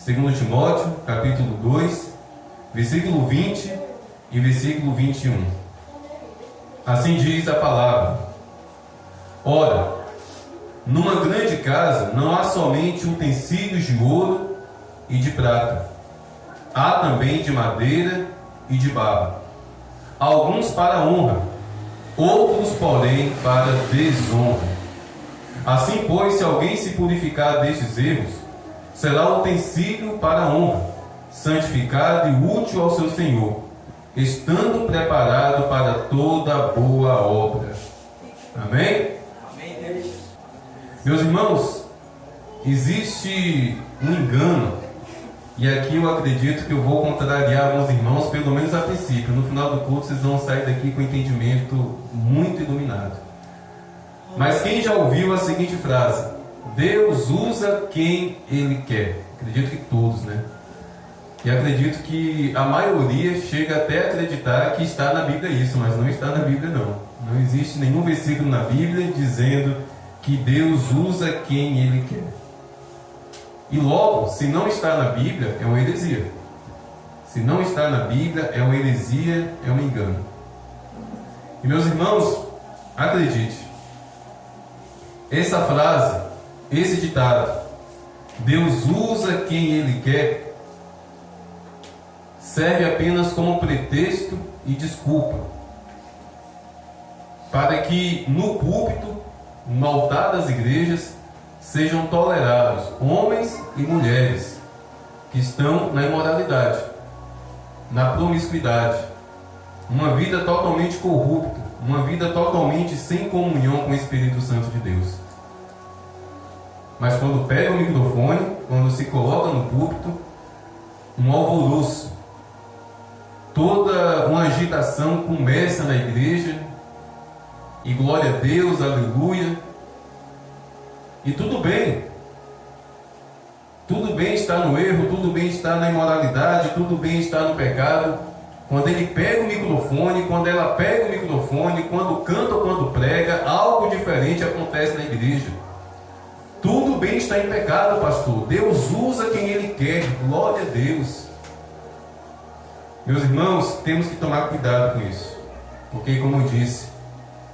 2 Timóteo, capítulo 2, versículo 20 e versículo 21. Assim diz a palavra: Ora, numa grande casa não há somente utensílios de ouro e de prata, há também de madeira e de barro, alguns para honra, outros, porém, para desonra. Assim, pois, se alguém se purificar destes erros, será utensílio para honra, santificado e útil ao seu Senhor, estando preparado para toda boa obra. Amém? Amém, Deus. Meus irmãos, existe um engano, e aqui eu acredito que eu vou contrariar alguns irmãos, pelo menos a princípio. No final do culto vocês vão sair daqui com entendimento muito iluminado. Mas quem já ouviu a seguinte frase: Deus usa quem Ele quer? Acredito que todos, né? E acredito que a maioria chega até a acreditar que está na Bíblia isso, mas não está na Bíblia não. Não existe nenhum versículo na Bíblia dizendo que Deus usa quem Ele quer. E logo, se não está na Bíblia, é uma heresia. Se não está na Bíblia, é uma heresia, é um engano. E meus irmãos, acredite, essa frase, esse ditado, Deus usa quem Ele quer, serve apenas como pretexto e desculpa para que no púlpito, no altar das igrejas, sejam tolerados homens e mulheres que estão na imoralidade, na promiscuidade, uma vida totalmente corrupta, uma vida totalmente sem comunhão com o Espírito Santo de Deus. Mas quando pega o microfone, quando se coloca no púlpito, um alvoroço, toda uma agitação começa na igreja, e glória a Deus, aleluia. E tudo bem estar no erro, tudo bem estar na imoralidade, tudo bem estar no pecado. Quando ele pega o microfone, quando ela pega o microfone, quando canta ou quando prega, algo diferente acontece na igreja. Tudo bem estar em pecado, pastor. Deus usa quem Ele quer, glória a Deus. Meus irmãos, temos que tomar cuidado com isso, porque, como eu disse,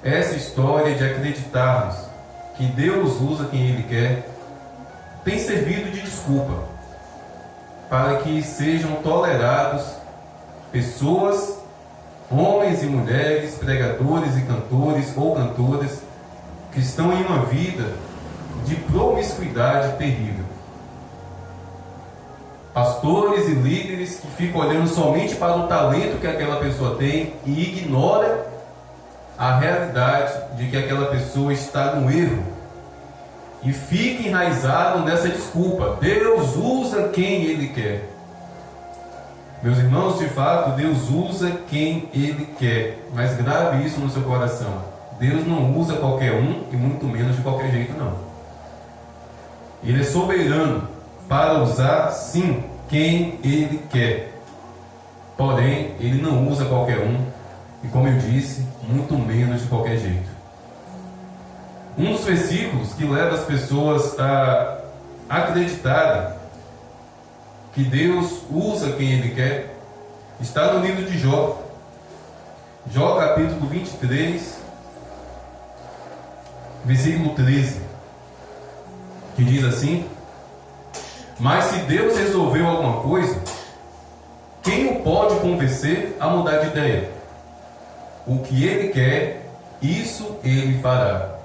essa história de acreditarmos que Deus usa quem Ele quer tem servido de desculpa para que sejam tolerados pessoas, homens e mulheres, pregadores e cantores ou cantoras que estão em uma vida de promiscuidade terrível. Pastores e líderes que ficam olhando somente para o talento que aquela pessoa tem e ignora a realidade de que aquela pessoa está no erro e fica enraizado nessa desculpa: Deus usa quem Ele quer. Meus irmãos, de fato, Deus usa quem Ele quer, mas grave isso no seu coração: Deus não usa qualquer um e muito menos de qualquer jeito não. Ele é soberano para usar, sim, quem Ele quer. Porém, Ele não usa qualquer um e, como eu disse, muito menos de qualquer jeito. Um dos versículos que leva as pessoas a acreditarem que Deus usa quem Ele quer está no livro de Jó. Jó capítulo 23, versículo 13, que diz assim: Mas se Deus resolveu alguma coisa, quem o pode convencer a mudar de ideia? O que Ele quer, isso Ele fará.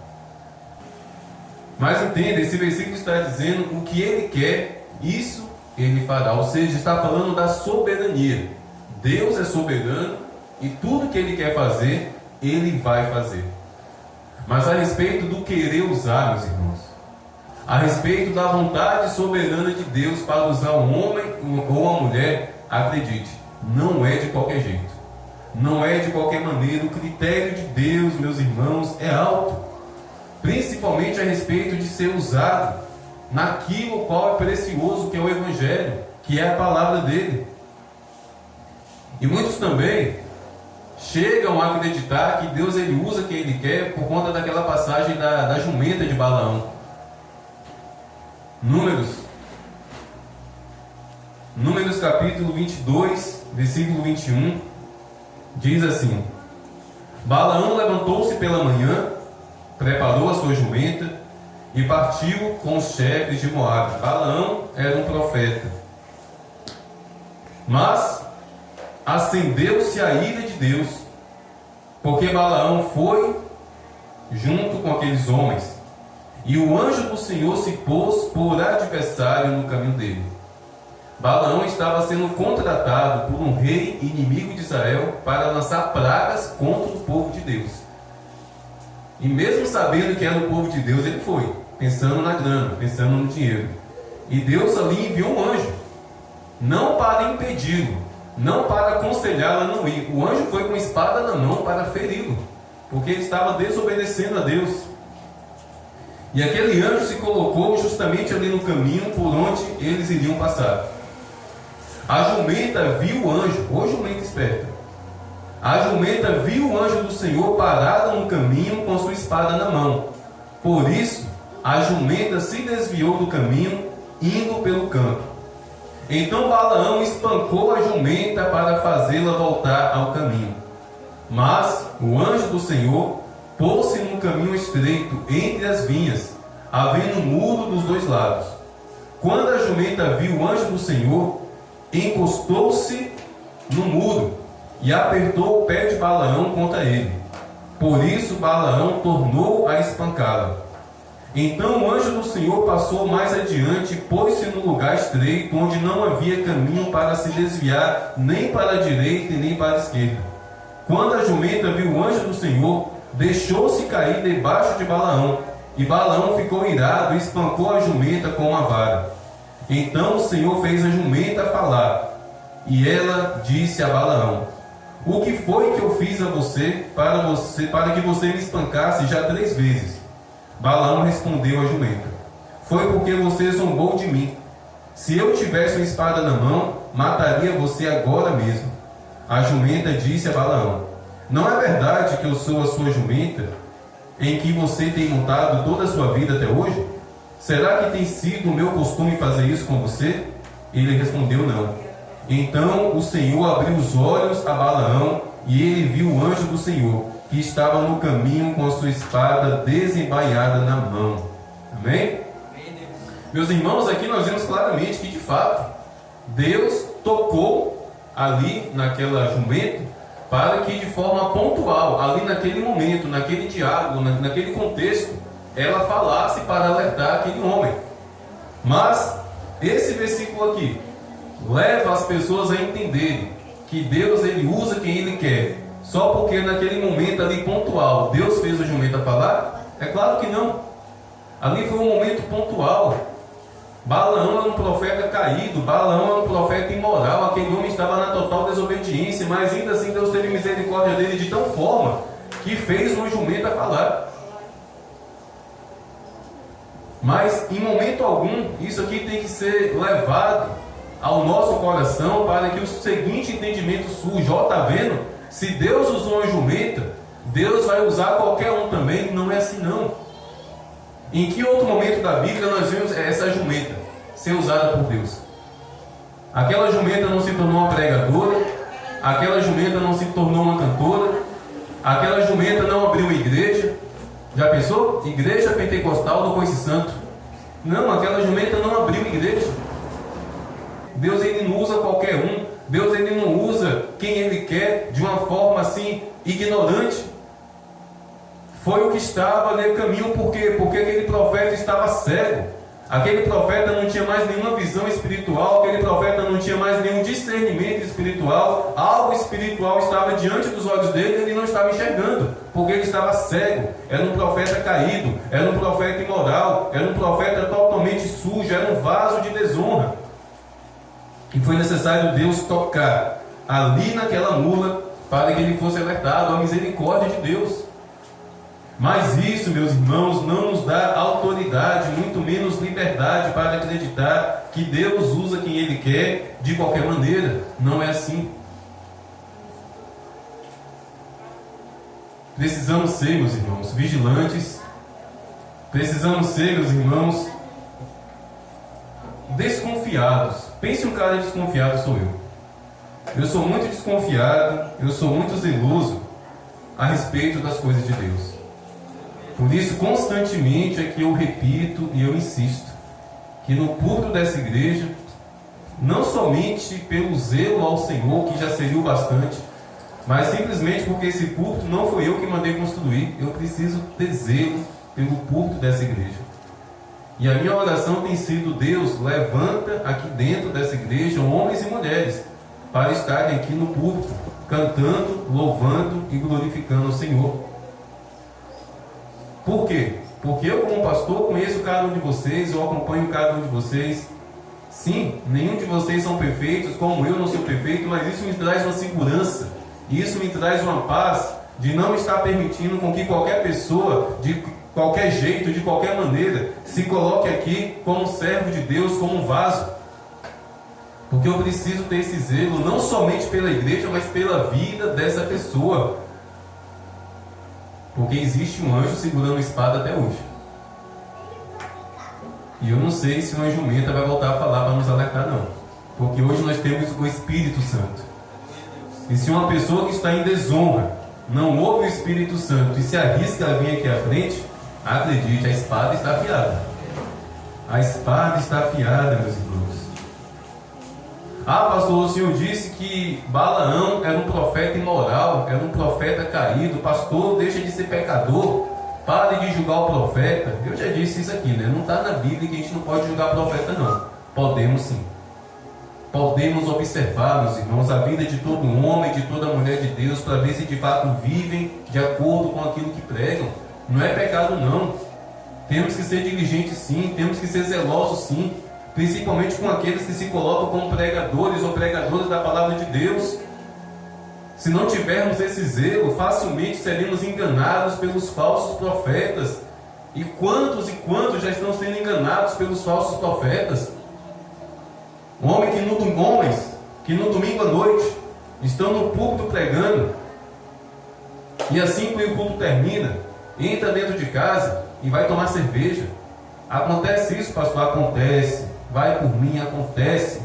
Mas entenda, esse versículo está dizendo: o que Ele quer, isso Ele fará. Ou seja, está falando da soberania. Deus é soberano e tudo que Ele quer fazer, Ele vai fazer. Mas a respeito do querer usar, meus irmãos, a respeito da vontade soberana de Deus para usar um homem ou uma mulher, acredite, não é de qualquer jeito, não é de qualquer maneira. O critério de Deus, meus irmãos, é alto, principalmente a respeito de ser usado naquilo qual é precioso, que é o Evangelho, que é a palavra dele. E muitos também chegam a acreditar que Deus ele usa quem Ele quer por conta daquela passagem da jumenta de Balaão. Números Números capítulo 22, versículo 21, diz assim: Balaão levantou-se pela manhã, preparou a sua jumenta e partiu com os chefes de Moabe. Balaão era um profeta. Mas acendeu-se a ira de Deus, porque Balaão foi junto com aqueles homens, e o anjo do Senhor se pôs por adversário no caminho dele. Balaão estava sendo contratado por um rei inimigo de Israel para lançar pragas contra o povo de Deus. E mesmo sabendo que era o povo de Deus, ele foi, pensando na grana, pensando no dinheiro. E Deus ali enviou um anjo, não para impedi-lo, não para aconselhá-lo a não ir. O anjo foi com espada na mão para feri-lo, porque ele estava desobedecendo a Deus. E aquele anjo se colocou justamente ali no caminho por onde eles iriam passar. A jumenta viu o anjo, ô jumenta esperta. A jumenta viu o anjo do Senhor parado no caminho com sua espada na mão. Por isso, a jumenta se desviou do caminho, indo pelo campo. Então Balaão espancou a jumenta para fazê-la voltar ao caminho. Mas o anjo do Senhor pôs-se num caminho estreito entre as vinhas, havendo um muro dos dois lados. Quando a jumenta viu o anjo do Senhor, encostou-se no muro e apertou o pé de Balaão contra ele. Por isso Balaão tornou a espancá-la. Então o anjo do Senhor passou mais adiante e pôs-se no lugar estreito, onde não havia caminho para se desviar, nem para a direita e nem para a esquerda. Quando a jumenta viu o anjo do Senhor, deixou-se cair debaixo de Balaão, e Balaão ficou irado e espancou a jumenta com uma vara. Então o Senhor fez a jumenta falar, e ela disse a Balaão: O que foi que eu fiz a você para que você me espancasse já 3 vezes? Balaão respondeu à jumenta: Foi porque você zombou de mim. Se eu tivesse uma espada na mão, mataria você agora mesmo. A jumenta disse a Balaão: Não é verdade que eu sou a sua jumenta, em que você tem montado toda a sua vida até hoje? Será que tem sido o meu costume fazer isso com você? Ele respondeu: Não. Então o Senhor abriu os olhos a Balaão, e ele viu o anjo do Senhor, que estava no caminho com a sua espada desembainhada na mão. Amém? Meus irmãos, aqui nós vemos claramente que de fato Deus tocou ali naquela jumenta para que de forma pontual, ali naquele momento, naquele diálogo, naquele contexto, ela falasse para alertar aquele homem. Mas esse versículo aqui leva as pessoas a entenderem que Deus ele usa quem ele quer. Só porque naquele momento ali pontual Deus fez a jumenta falar? É claro que não. Ali foi um momento pontual. Balaão era um profeta caído, Balaão era um profeta imoral, aquele homem estava na total desobediência, mas ainda assim Deus teve misericórdia dele de tal forma que fez uma jumenta falar. Mas em momento algum isso aqui tem que ser levado ao nosso coração para que o seguinte entendimento surja: ó, tá vendo? Se Deus usou uma jumenta, Deus vai usar qualquer um também. Não é assim não. Em que outro momento da Bíblia nós vemos essa jumenta ser usada por Deus? Aquela jumenta não se tornou uma pregadora, aquela jumenta não se tornou uma cantora, aquela jumenta não abriu uma igreja. Já pensou? Igreja Pentecostal do Coice Santo. Não, aquela jumenta não abriu igreja. Deus ele não usa qualquer um. Deus ele não usa quem ele quer de uma forma assim ignorante. Foi o que estava no caminho. Por quê? Porque aquele profeta estava cego. Aquele profeta não tinha mais nenhuma visão espiritual. Aquele profeta não tinha mais nenhum discernimento espiritual. Algo espiritual estava diante dos olhos dele e ele não estava enxergando, porque ele estava cego. Era um profeta caído, era um profeta imoral, era um profeta totalmente sujo, era um vaso de desonra. E foi necessário Deus tocar ali naquela mula para que ele fosse alertado à misericórdia de Deus. Mas isso, meus irmãos, não nos dá autoridade, muito menos liberdade para acreditar que Deus usa quem Ele quer de qualquer maneira. Não é assim. Precisamos ser, meus irmãos, vigilantes. Precisamos ser, meus irmãos, desconfiados desconfiados. Pense um cara desconfiado, sou eu. Eu sou muito desconfiado, eu sou muito zeloso a respeito das coisas de Deus. Por isso, constantemente é que eu repito e eu insisto que no púlpito dessa igreja, não somente pelo zelo ao Senhor, que já seria o bastante, mas simplesmente porque esse púlpito não foi eu que mandei construir. Eu preciso ter zelo pelo púlpito dessa igreja. E a minha oração tem sido: Deus, levanta aqui dentro dessa igreja homens e mulheres para estarem aqui no púlpito, cantando, louvando e glorificando o Senhor. Por quê? Porque eu, como pastor, conheço cada um de vocês, eu acompanho cada um de vocês. Sim, nenhum de vocês são perfeitos, como eu não sou perfeito, mas isso me traz uma segurança, isso me traz uma paz de não estar permitindo com que qualquer pessoa, de qualquer jeito, de qualquer maneira, se coloque aqui como servo de Deus, como um vaso. Porque eu preciso ter esse zelo, não somente pela igreja, mas pela vida dessa pessoa. Porque existe um anjo segurando a espada até hoje. E eu não sei se uma jumenta vai voltar a falar para nos alertar, não. Porque hoje nós temos o Espírito Santo. E se uma pessoa que está em desonra não ouve o Espírito Santo e se arrisca a vir aqui à frente, acredite, a espada está afiada. A espada está afiada, meus irmãos. Ah, pastor, o senhor disse que Balaão era um profeta imoral, era um profeta caído. Pastor, deixa de ser pecador, pare de julgar o profeta. Eu já disse isso aqui, né? Não está na Bíblia que a gente não pode julgar profeta, não. Podemos sim. Podemos observar, meus irmãos, a vida de todo homem, de toda mulher de Deus, para ver se de fato vivem de acordo com aquilo que pregam. Não é pecado, não. Temos que ser diligentes, sim. Temos que ser zelosos, sim. Principalmente com aqueles que se colocam como pregadores ou pregadoras da palavra de Deus. Se não tivermos esse zelo, facilmente seremos enganados pelos falsos profetas. E quantos já estão sendo enganados pelos falsos profetas? Homens que no domingo à noite estão no púlpito pregando, e assim que o culto termina, entra dentro de casa e vai tomar cerveja. Acontece isso, pastor? Acontece. Vai por mim, acontece.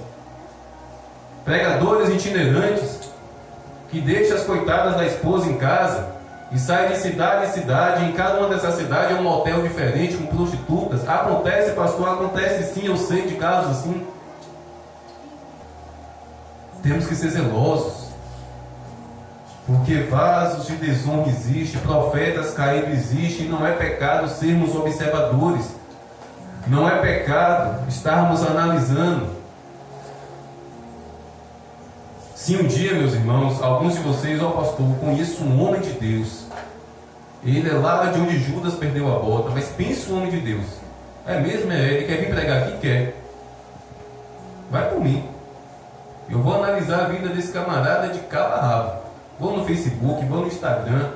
Pregadores itinerantes que deixam as coitadas da esposa em casa e saem de cidade em cidade. Em cada uma dessas cidades é um motel diferente com prostitutas. Acontece, pastor? Acontece sim, eu sei de casos assim. Temos que ser zelosos, porque vasos de desonra existem, profetas caídos existem, e não é pecado sermos observadores. Não é pecado estarmos analisando. Se um dia, meus irmãos, alguns de vocês, ó pastor, eu conheço um homem de Deus, ele é lá de onde Judas perdeu a bota, mas pensa um homem de Deus. É mesmo? Ele quer vir pregar aqui? Quer. Vai por mim. Eu vou analisar a vida desse camarada de cabo a rabo. Vou no Facebook, vou no Instagram.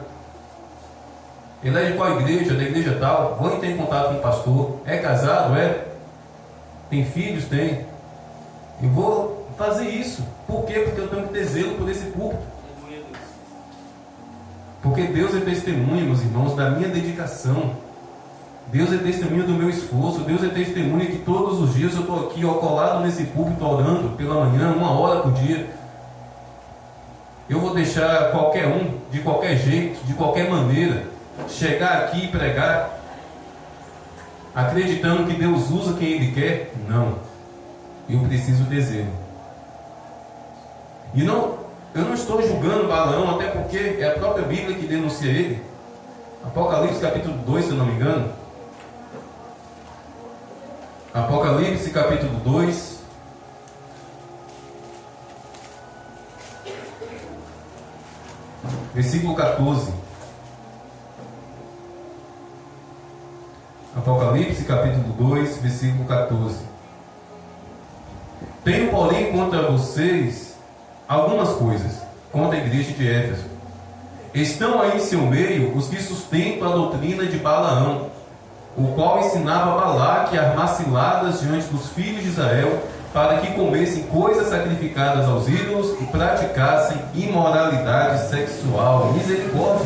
Ele é de qual igreja? Da igreja tal. Vou entrar em contato com o pastor. É casado? É? Tem filhos? Tem. Eu vou fazer isso. Por quê? Porque eu tenho que ter zelo por esse púlpito. Porque Deus é testemunha, meus irmãos, da minha dedicação. Deus é testemunha do meu esforço. Deus é testemunha que todos os dias eu estou aqui, ó, colado nesse púlpito, orando pela manhã, 1 hora por dia. Eu vou deixar qualquer um, de qualquer jeito, de qualquer maneira, chegar aqui e pregar, acreditando que Deus usa quem Ele quer? Não. Eu preciso ter zelo. E não, eu não estou julgando Balaão, até porque é a própria Bíblia que denuncia ele. Apocalipse capítulo 2, se eu não me engano. Apocalipse capítulo 2. Versículo 14. Apocalipse capítulo 2, versículo 14. Tenho, porém, contra vocês algumas coisas, contra a igreja de Éfeso. Estão aí em seu meio os que sustentam a doutrina de Balaão, o qual ensinava Balaque a armar ciladas diante dos filhos de Israel, para que comessem coisas sacrificadas aos ídolos e praticassem imoralidade sexual. Misericórdia!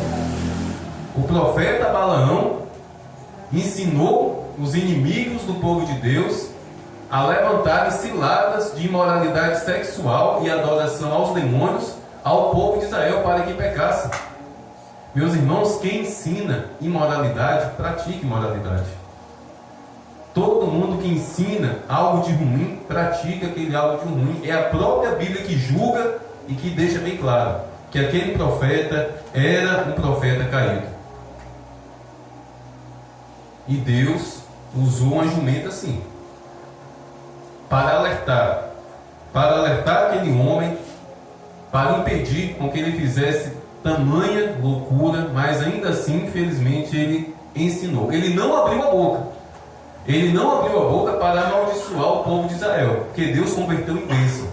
O profeta Balaão ensinou os inimigos do povo de Deus a levantarem ciladas de imoralidade sexual e adoração aos demônios ao povo de Israel para que pecasse. Meus irmãos, quem ensina imoralidade, pratica imoralidade. Todo mundo que ensina algo de ruim, pratica aquele algo de ruim. É a própria Bíblia que julga e que deixa bem claro que aquele profeta era um profeta caído. E Deus usou uma jumenta assim, para alertar aquele homem, para impedir com que ele fizesse tamanha loucura, mas ainda assim, infelizmente, ele ensinou. Ele não abriu a boca. Ele não abriu a boca para amaldiçoar o povo de Israel, porque Deus converteu em bênção.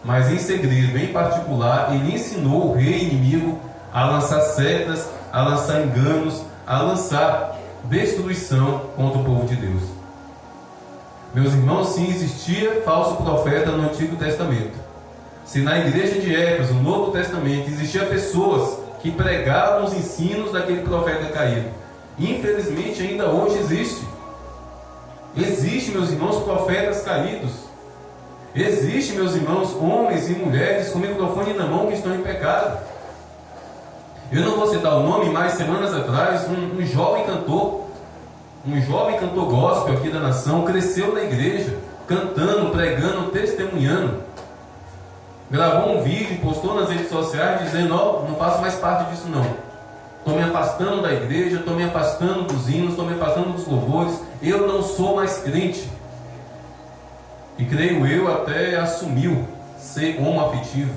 Mas em segredo, em particular, ele ensinou o rei inimigo a lançar setas, a lançar enganos, a lançar destruição contra o povo de Deus. Meus irmãos, sim, existia falso profeta no Antigo Testamento. Se na igreja de Éfeso, no Novo Testamento, existiam pessoas que pregavam os ensinos daquele profeta caído, infelizmente ainda hoje existe, meus irmãos, profetas caídos. Existe, meus irmãos, homens e mulheres com o microfone na mão que estão em pecado. Eu não vou citar o nome, mas semanas atrás um jovem cantor gospel aqui da nação, cresceu na igreja, cantando, pregando, testemunhando. Gravou um vídeo, postou nas redes sociais dizendo: não faço mais parte disso não. Estou me afastando da igreja, estou me afastando dos hinos, estou me afastando dos louvores. Eu não sou mais crente. E creio eu, até assumiu ser homoafetivo.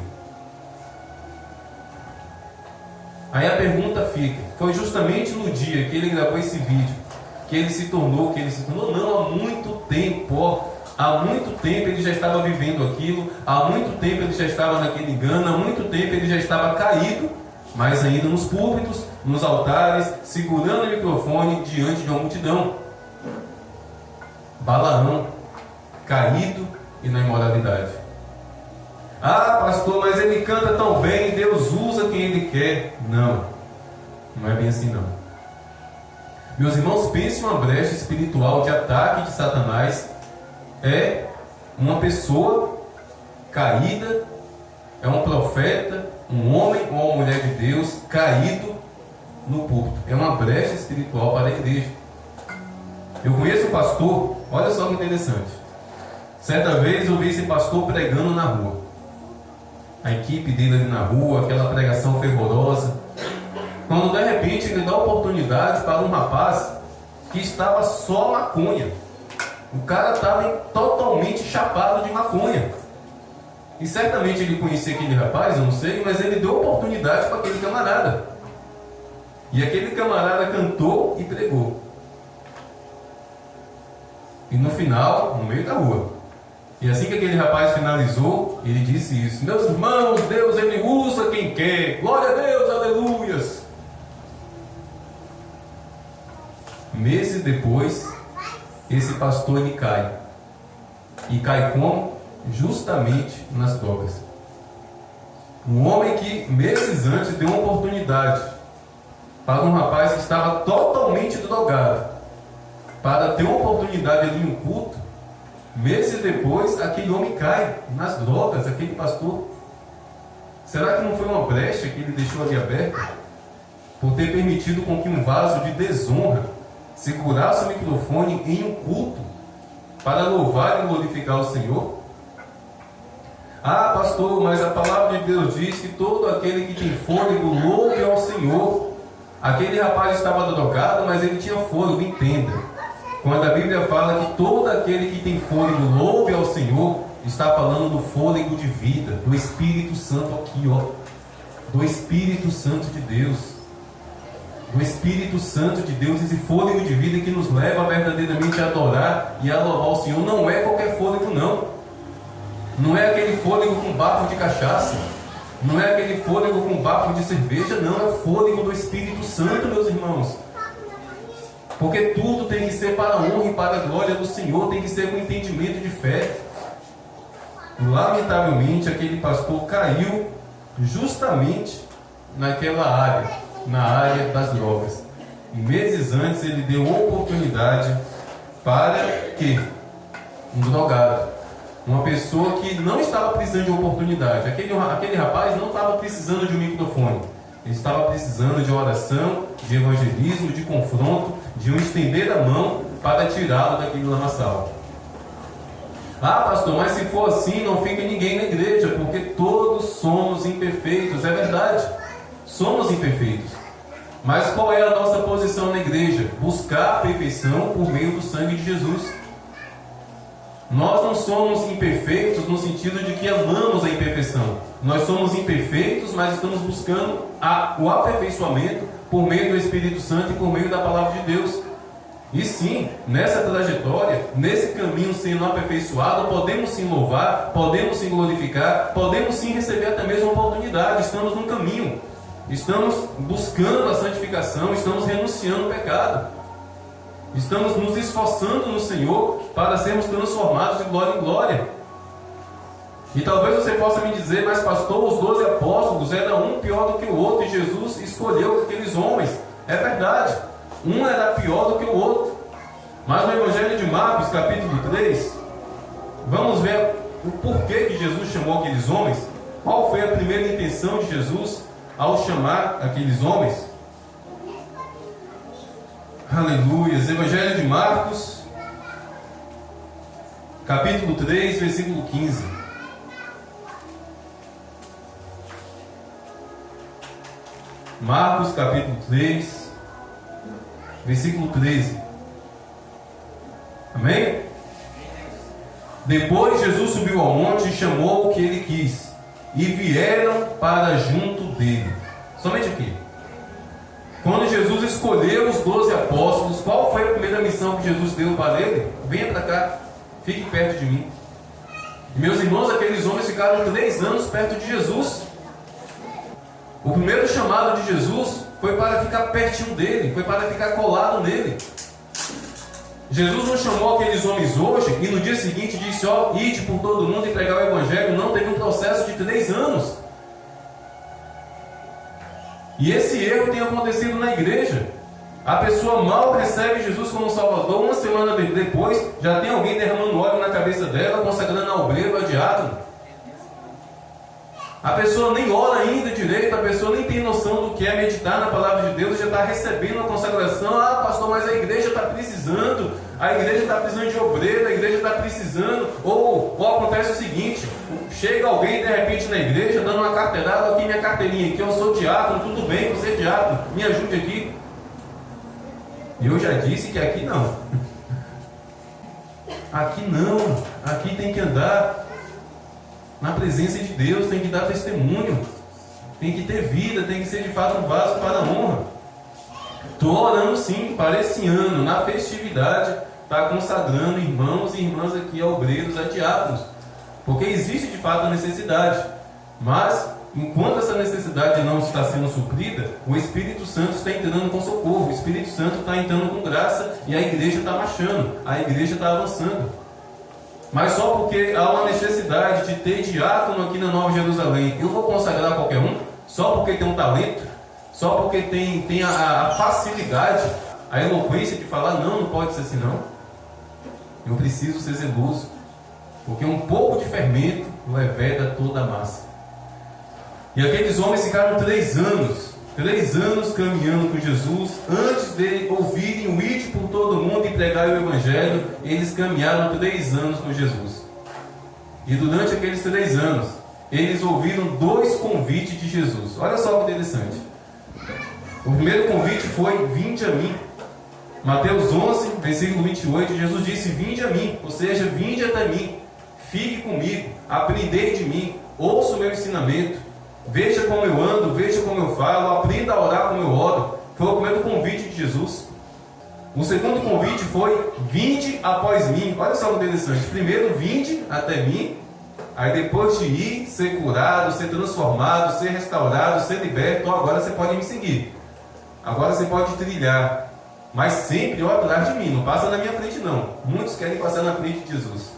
Aí a pergunta fica: foi justamente no dia que ele gravou esse vídeo que ele se tornou? Não, há muito tempo. Há muito tempo ele já estava vivendo aquilo, há muito tempo ele já estava naquele engano, há muito tempo ele já estava caído, mas ainda nos púlpitos, nos altares, segurando o microfone diante de uma multidão. Balaão, caído e na imoralidade. Ah, pastor, mas ele canta tão bem, Deus usa quem ele quer. Não é bem assim não. Meus irmãos, pense uma brecha espiritual de ataque de Satanás. É uma pessoa caída, é um profeta, um homem ou uma mulher de Deus caído no púlpito. É uma brecha espiritual para a igreja. Eu conheço um pastor, olha só que interessante. Certa vez eu vi esse pastor pregando na rua. A equipe dele ali na rua, aquela pregação fervorosa. Quando de repente ele dá oportunidade para um rapaz que estava só maconha. O cara estava totalmente chapado de maconha. E certamente ele conhecia aquele rapaz, eu não sei, mas ele deu oportunidade para aquele camarada. E aquele camarada cantou e pregou. E no final, no meio da rua. E assim que aquele rapaz finalizou, ele disse isso: meus irmãos, Deus ele usa quem quer. Glória a Deus, aleluias. Meses depois, esse pastor ele cai. E cai como? Justamente nas drogas. Um homem que meses antes deu uma oportunidade para um rapaz que estava totalmente drogado, para ter uma oportunidade ali no culto. Meses depois, aquele homem cai nas drogas, aquele pastor. Será que não foi uma brecha que ele deixou ali aberta? Por ter permitido com que um vaso de desonra segurasse o microfone em um culto para louvar e glorificar o Senhor? Ah, pastor, mas a palavra de Deus diz que todo aquele que tem fôlego louve ao Senhor. Aquele rapaz estava drogado, mas ele tinha fôlego, entenda. Quando a Bíblia fala que todo aquele que tem fôlego louve ao Senhor, está falando do fôlego de vida, do Espírito Santo aqui, do Espírito Santo de Deus. Do Espírito Santo de Deus, esse fôlego de vida que nos leva verdadeiramente a adorar e a louvar o Senhor. Não é qualquer fôlego, não. Não é aquele fôlego com bafo de cachaça. Não é aquele fôlego com bafo de cerveja, não. É o fôlego do Espírito Santo, meus irmãos. Porque tudo tem que ser para a honra e para a glória do Senhor, tem que ser com entendimento de fé. Lamentavelmente, aquele pastor caiu justamente naquela área, na área das drogas. E meses antes ele deu oportunidade para que um drogado, uma pessoa que não estava precisando de oportunidade. Aquele rapaz não estava precisando de um microfone, ele estava precisando de oração, de evangelismo, de confronto, de um estender a mão para tirá-lo daquele lamaçal. Ah, pastor, mas se for assim, não fica ninguém na igreja, porque todos somos imperfeitos. É verdade, somos imperfeitos. Mas qual é a nossa posição na igreja? Buscar a perfeição por meio do sangue de Jesus. Nós não somos imperfeitos no sentido de que amamos a imperfeição. Nós somos imperfeitos, mas estamos buscando o aperfeiçoamento por meio do Espírito Santo e por meio da Palavra de Deus. E sim, nessa trajetória, nesse caminho sendo aperfeiçoado, podemos sim louvar, podemos sim glorificar, podemos sim receber até mesmo oportunidade. Estamos no caminho, estamos buscando a santificação, estamos renunciando ao pecado, estamos nos esforçando no Senhor para sermos transformados de glória em glória. E talvez você possa me dizer, mas pastor, os 12 apóstolos eram um pior do que o outro e Jesus escolheu aqueles homens. É verdade, um era pior do que o outro. Mas no Evangelho de Marcos, capítulo 3, vamos ver o porquê que Jesus chamou aqueles homens. Qual foi a primeira intenção de Jesus ao chamar aqueles homens? Aleluia. Evangelho de Marcos, capítulo 3, versículo 15. Marcos, capítulo 3, versículo 13. Amém? Depois Jesus subiu ao monte e chamou o que ele quis, e vieram para junto dele. Somente aqui. Quando Jesus escolheu os 12 apóstolos, qual foi a primeira missão que Jesus deu para ele? Venha para cá, fique perto de mim. E meus irmãos, aqueles homens ficaram 3 anos perto de Jesus. O primeiro chamado de Jesus foi para ficar pertinho dele, foi para ficar colado nele. Jesus não chamou aqueles homens hoje e no dia seguinte disse, ó, ide por todo mundo e pregar o Evangelho. Não, teve um processo de 3 anos. E esse erro tem acontecido na igreja. A pessoa mal recebe Jesus como Salvador, uma semana depois já tem alguém derramando óleo na cabeça dela, consagrando a obreiro, a diácono. A pessoa nem ora ainda direito, a pessoa nem tem noção do que é meditar na palavra de Deus, já está recebendo a consagração. Ah, pastor, mas a igreja está precisando, a igreja está precisando de obreiro, a igreja está precisando. Ou acontece o seguinte, chega alguém de repente na igreja, dando uma carteirada, aqui minha carteirinha, aqui eu sou diácono, tudo bem, você é diácono, me ajude aqui. E eu já disse que aqui não. Aqui não, aqui tem que andar na presença de Deus, tem que dar testemunho, tem que ter vida, tem que ser de fato um vaso para a honra. Estou orando sim para esse ano, na festividade, estar consagrando irmãos e irmãs aqui, obreiros, a diáconos, porque existe de fato a necessidade, mas enquanto essa necessidade não está sendo suprida, o Espírito Santo está entrando com socorro, o Espírito Santo está entrando com graça e a igreja está marchando, a igreja está avançando. Mas só porque há uma necessidade de ter diácono aqui na Nova Jerusalém, eu vou consagrar qualquer um? Só porque tem um talento? Só porque tem a facilidade, a eloquência de falar, não pode ser assim não. Eu preciso ser zeloso, porque um pouco de fermento leveda toda a massa. E aqueles homens ficaram 3 anos caminhando com Jesus. Antes de ouvirem o ide por todo mundo e pregar o Evangelho, eles caminharam 3 anos com Jesus. E durante aqueles 3 anos, eles ouviram 2 convites de Jesus. Olha só que interessante. O primeiro convite foi, vinde a mim. Mateus 11, versículo 28, Jesus disse, vinde a mim, ou seja, vinde até mim, fique comigo, aprendei de mim, ouça o meu ensinamento. Veja como eu ando, veja como eu falo, aprenda a orar como eu oro. Foi o primeiro convite de Jesus. O segundo convite foi, vinde após mim. Olha só que interessante. Primeiro, vinde até mim. Aí depois de ir, ser curado, ser transformado, ser restaurado, ser liberto. Agora você pode me seguir. Agora você pode trilhar. Mas sempre ó atrás de mim. Não passa na minha frente não. Muitos querem passar na frente de Jesus.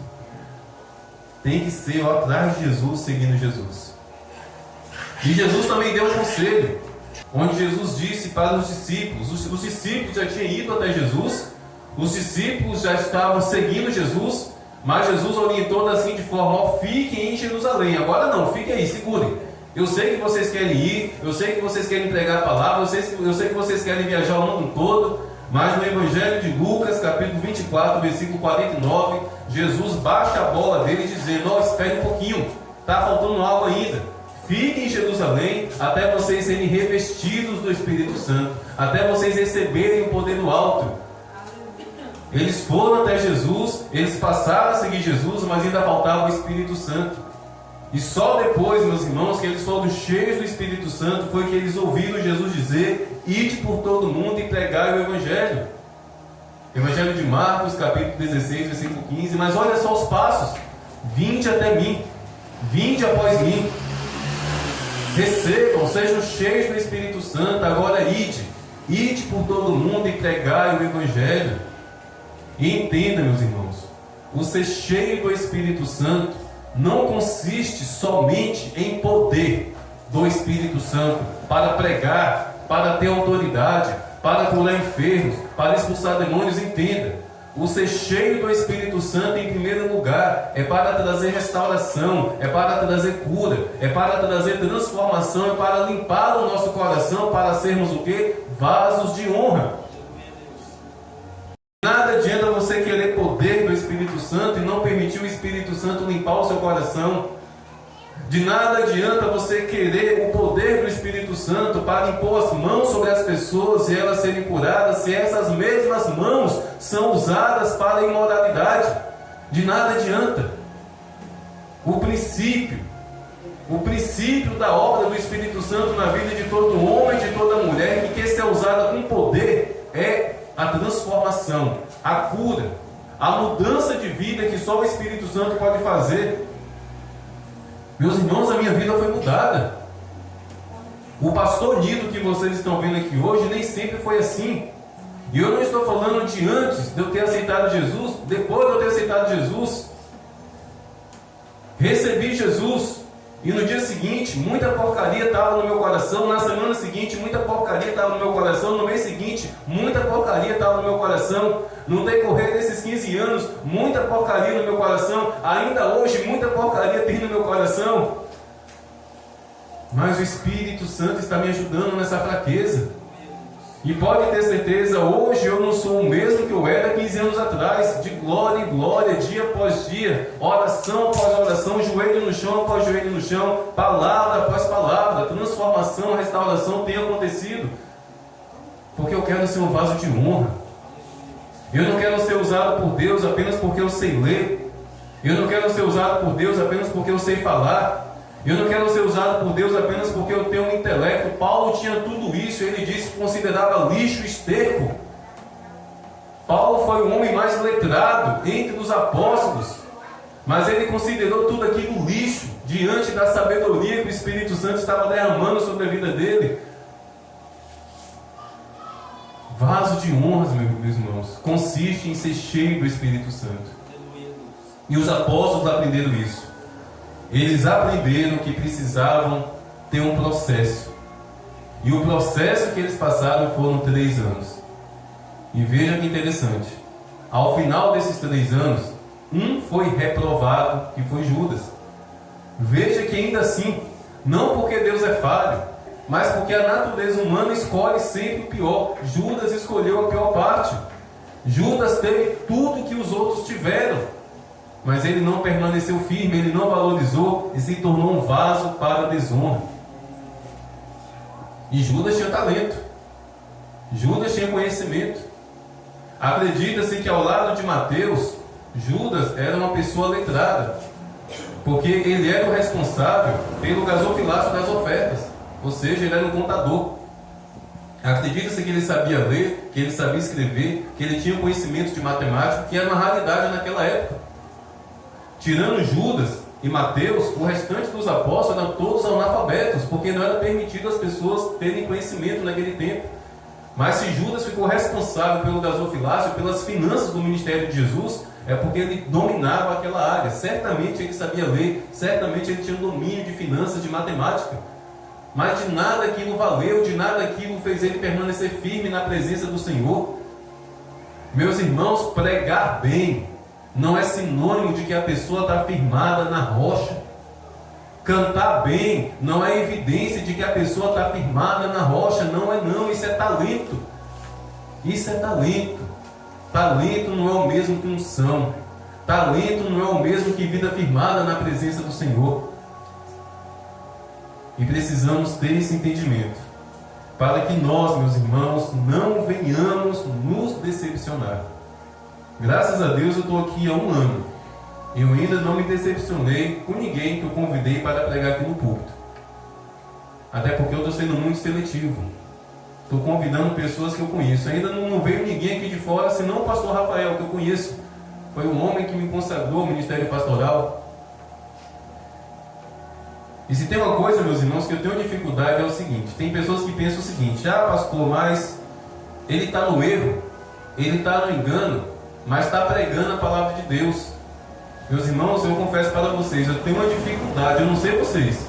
Tem que ser ó atrás de Jesus, seguindo Jesus. E Jesus também deu um conselho, onde Jesus disse para os discípulos, os discípulos já tinham ido até Jesus, os discípulos já estavam seguindo Jesus, Mas Jesus orientou assim de forma: ó, fiquem em Jerusalém. Agora não, fiquem aí, segurem. Eu sei que vocês querem ir, eu sei que vocês querem pregar a palavra, eu sei que vocês querem viajar o mundo todo, mas no Evangelho de Lucas, capítulo 24, versículo 49, Jesus baixa a bola dele dizendo: ó, espere um pouquinho, está faltando algo ainda. Fiquem em Jerusalém até vocês serem revestidos do Espírito Santo, até vocês receberem o poder do alto. Eles foram até Jesus, eles passaram a seguir Jesus, mas ainda faltava o Espírito Santo. E só depois, meus irmãos, que eles foram cheios do Espírito Santo, foi que eles ouviram Jesus dizer: ide por todo mundo e pregai o Evangelho. Evangelho de Marcos, capítulo 16, versículo 15. Mas olha só os passos: vinde até mim, vinde após mim, recebam, sejam cheios do Espírito Santo. Agora ide por todo mundo e pregai o Evangelho. E entenda, meus irmãos, o ser cheio do Espírito Santo não consiste somente em poder do Espírito Santo para pregar, para ter autoridade, para curar enfermos, para expulsar demônios. Entenda, o ser cheio do Espírito Santo, em primeiro lugar, é para trazer restauração, é para trazer cura, é para trazer transformação, é para limpar o nosso coração, para sermos o quê? Vasos de honra. Nada adianta você querer poder do Espírito Santo e não permitir o Espírito Santo limpar o seu coração. De nada adianta você querer o poder do Espírito Santo para impor as mãos sobre as pessoas e elas serem curadas, se essas mesmas mãos são usadas para a imoralidade. De nada adianta. O princípio da obra do Espírito Santo na vida de todo homem e de toda mulher, que quer ser usada com poder, é a transformação, a cura, a mudança de vida que só o Espírito Santo pode fazer. Meus irmãos, a minha vida foi mudada. O pastor Nido que vocês estão vendo aqui hoje nem sempre foi assim. E eu não estou falando de antes de eu ter aceitado Jesus, depois de eu ter aceitado Jesus. Recebi Jesus e no dia seguinte muita porcaria estava no meu coração, na semana seguinte muita porcaria estava no meu coração, no mês seguinte muita porcaria estava no meu coração, no decorrer desses 15 anos muita porcaria no meu coração, ainda hoje muita porcaria tem no meu coração, mas o Espírito Santo está me ajudando nessa fraqueza. E pode ter certeza, hoje eu não sou o mesmo que eu era 15 anos atrás, de glória em glória, dia após dia, oração após oração, joelho no chão após joelho no chão, palavra após palavra, transformação, restauração tem acontecido, porque eu quero ser um vaso de honra. Eu não quero ser usado por Deus apenas porque eu sei ler, eu não quero ser usado por Deus apenas porque eu sei falar, eu não quero ser usado por Deus apenas porque eu tenho um intelecto. Paulo tinha tudo isso, ele disse que considerava lixo, esterco. Paulo foi o homem mais letrado entre os apóstolos, mas ele considerou tudo aquilo lixo, diante da sabedoria que o Espírito Santo estava derramando sobre a vida dele. Vaso de honras, meus irmãos, consiste em ser cheio do Espírito Santo. E os apóstolos aprenderam isso. Eles aprenderam que precisavam ter um processo. E o processo que eles passaram foram 3 anos. E veja que interessante. Ao final desses 3 anos, um foi reprovado, que foi Judas. Veja que ainda assim, não porque Deus é falho, mas porque a natureza humana escolhe sempre o pior. Judas escolheu a pior parte. Judas teve tudo que os outros tiveram, mas ele não permaneceu firme, ele não valorizou e se tornou um vaso para a desonra. E Judas tinha talento, Judas tinha conhecimento. Acredita-se que ao lado de Mateus, Judas era uma pessoa letrada, porque ele era o responsável pelo gasofilácio das ofertas, ou seja, ele era um contador. Acredita-se que ele sabia ler, que ele sabia escrever, que ele tinha conhecimento de matemática, que era uma raridade naquela época. Tirando Judas e Mateus, o restante dos apóstolos eram todos analfabetos, porque não era permitido as pessoas terem conhecimento naquele tempo. Mas se Judas ficou responsável pelo gasofilácio, pelas finanças do ministério de Jesus, é porque ele dominava aquela área. Certamente ele sabia ler, certamente ele tinha um domínio de finanças, de matemática. Mas de nada aquilo valeu, de nada aquilo fez ele permanecer firme na presença do Senhor. Meus irmãos, pregar bem não é sinônimo de que a pessoa está firmada na rocha. Cantar bem não é evidência de que a pessoa está firmada na rocha. Não é não, isso é talento. Isso é talento. Talento não é o mesmo que unção. Talento não é o mesmo que vida firmada na presença do Senhor. E precisamos ter esse entendimento, para que nós, meus irmãos, não venhamos nos decepcionar. Graças a Deus eu estou aqui há 1 ano. Eu ainda não me decepcionei com ninguém que eu convidei para pregar aqui no púlpito. Até porque eu estou sendo muito seletivo. Estou convidando pessoas que eu conheço. Ainda não veio ninguém aqui de fora, senão o pastor Rafael, que eu conheço. Foi um homem que me consagrou ao ministério pastoral. E se tem uma coisa, meus irmãos, que eu tenho dificuldade é o seguinte: tem pessoas que pensam o seguinte: ah, pastor, mas ele está no erro, ele está no engano, mas está pregando a palavra de Deus. Meus irmãos, eu confesso para vocês, eu tenho uma dificuldade, eu não sei vocês,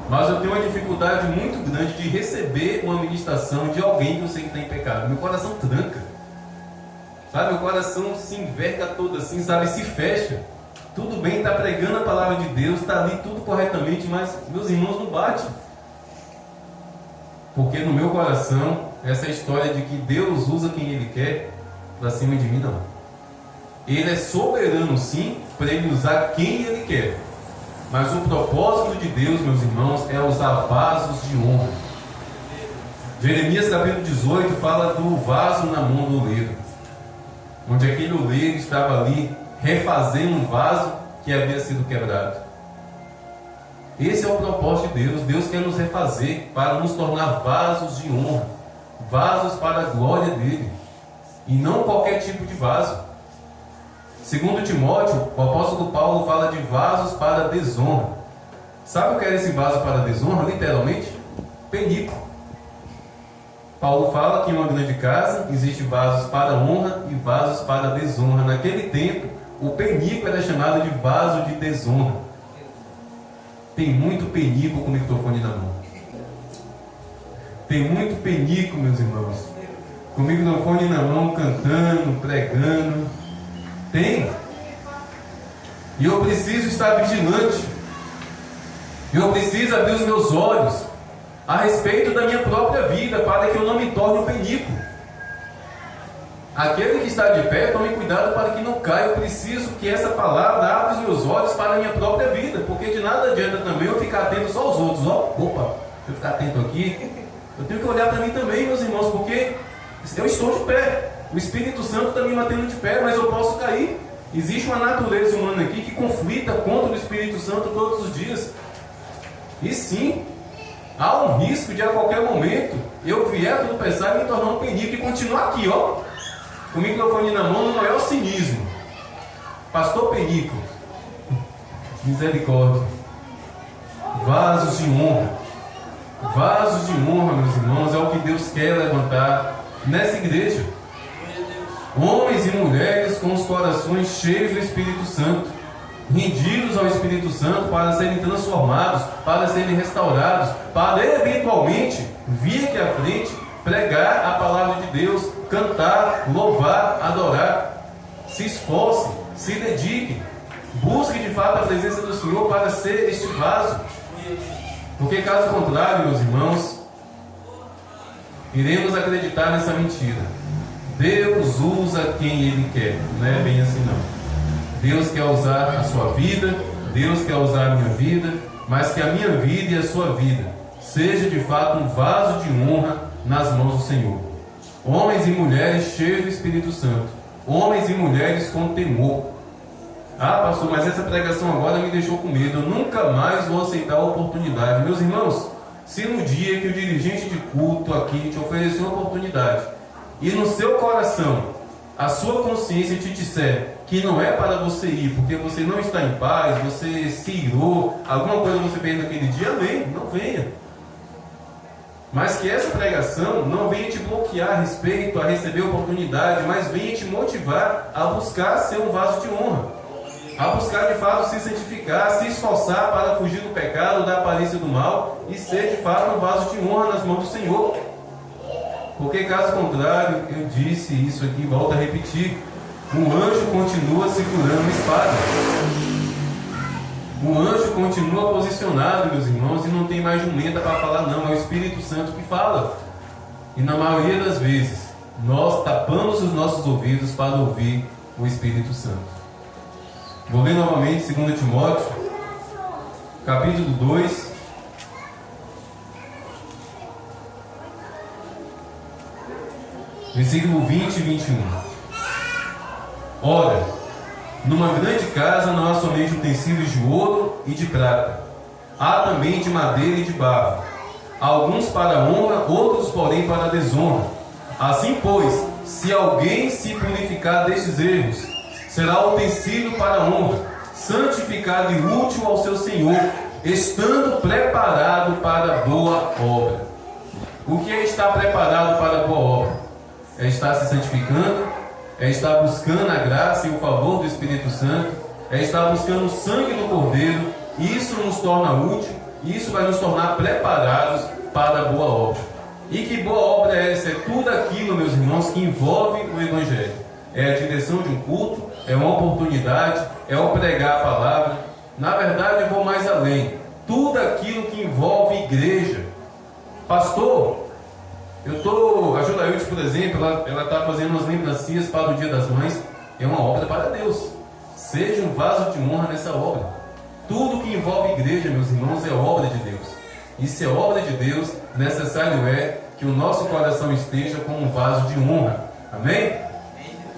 mas eu tenho uma dificuldade muito grande de receber uma ministração de alguém que eu sei que está em pecado. Meu coração tranca, sabe? Meu coração se enverga todo assim, sabe? Se fecha. Tudo bem, está pregando a palavra de Deus, está ali tudo corretamente, mas meus irmãos não batem. Porque no meu coração, essa história de que Deus usa quem Ele quer, para cima de mim não. Ele é soberano sim, para Ele usar quem Ele quer. Mas o propósito de Deus, meus irmãos, é usar vasos de honra. Jeremias capítulo 18 fala do vaso na mão do oleiro, onde aquele oleiro estava ali refazendo um vaso que havia sido quebrado. Esse é o propósito de Deus. Deus quer nos refazer para nos tornar vasos de honra, vasos para a glória dele, e não qualquer tipo de vaso. Segundo Timóteo, o apóstolo Paulo fala de vasos para a desonra. Sabe o que é esse vaso para a desonra? Literalmente, penico. Paulo fala que em uma grande casa existe vasos para a honra e vasos para a desonra. Naquele tempo, o penico era chamado de vaso de desonra. Tem muito penico com o microfone na mão. Tem muito penico, meus irmãos, com o microfone na mão, cantando, pregando. Tem. E eu preciso estar vigilante. Eu preciso abrir os meus olhos a respeito da minha própria vida, para que eu não me torne um penico. Aquele que está de pé, tome cuidado para que não caia. Eu preciso que essa palavra abra os meus olhos para a minha própria vida, porque de nada adianta também eu ficar atento só aos outros. Opa, deixa eu ficar atento aqui. Eu tenho que olhar para mim também, meus irmãos, porque eu estou de pé. O Espírito Santo está me mantendo de pé, mas eu posso cair. Existe uma natureza humana aqui que conflita contra o Espírito Santo todos os dias. E sim, há um risco de a qualquer momento eu vier a tropeçar e me tornar um penico e continuar aqui, ó, com o microfone na mão, no maior cinismo. Pastor penico, misericórdia. Vasos de honra. Vasos de honra, meus irmãos, é o que Deus quer levantar nessa igreja. Homens e mulheres com os corações cheios do Espírito Santo, rendidos ao Espírito Santo para serem transformados, para serem restaurados, para eventualmente vir aqui à frente, pregar a palavra de Deus, cantar, louvar, adorar. Se esforce, se dedique, busque de fato a presença do Senhor para ser este vaso. Porque caso contrário, meus irmãos, iremos acreditar nessa mentira. Deus usa quem Ele quer. Não é bem assim não. Deus quer usar a sua vida, Deus quer usar a minha vida, mas que a minha vida e a sua vida seja de fato um vaso de honra nas mãos do Senhor. Homens e mulheres cheios do Espírito Santo, homens e mulheres com temor. Ah, pastor, mas essa pregação agora me deixou com medo, eu nunca mais vou aceitar a oportunidade. Meus irmãos, se no dia que o dirigente de culto aqui te oferecer uma oportunidade, e no seu coração a sua consciência te disser que não é para você ir, porque você não está em paz, você se irou, alguma coisa você fez naquele dia, amém, não venha. Mas que essa pregação não venha te bloquear a respeito a receber a oportunidade, mas venha te motivar a buscar ser um vaso de honra, a buscar de fato se santificar, se esforçar para fugir do pecado, da aparência do mal, e ser de fato um vaso de honra nas mãos do Senhor. Porque caso contrário, eu disse isso aqui, volto a repetir, o anjo continua segurando uma espada. O anjo continua posicionado, meus irmãos, e não tem mais jumenta para falar, não. É o Espírito Santo que fala. E na maioria das vezes, nós tapamos os nossos ouvidos para ouvir o Espírito Santo. Vou ler novamente 2 Timóteo, capítulo 2, versículo 20 e 21. Ora, numa grande casa não há somente utensílios de ouro e de prata, há também de madeira e de barro, alguns para a honra, outros porém para a desonra. Assim pois, se alguém se purificar destes erros, será utensílio para a honra, santificado e útil ao seu Senhor, estando preparado para a boa obra. O que é estar preparado para a boa obra? É estar se santificando, é estar buscando a graça e o favor do Espírito Santo, é estar buscando o sangue do Cordeiro. Isso nos torna útil, isso vai nos tornar preparados para a boa obra. E que boa obra é essa? É tudo aquilo, meus irmãos, que envolve o Evangelho. É a direção de um culto, é uma oportunidade, é o pregar a palavra. Na verdade, eu vou mais além. Tudo aquilo que envolve igreja. Pastor, a Julailde, por exemplo, ela está fazendo umas lembrancinhas para o Dia das Mães. É uma obra para Deus. Seja um vaso de honra nessa obra. Tudo que envolve igreja, meus irmãos, é obra de Deus. E se é obra de Deus, necessário é que o nosso coração esteja como um vaso de honra. Amém?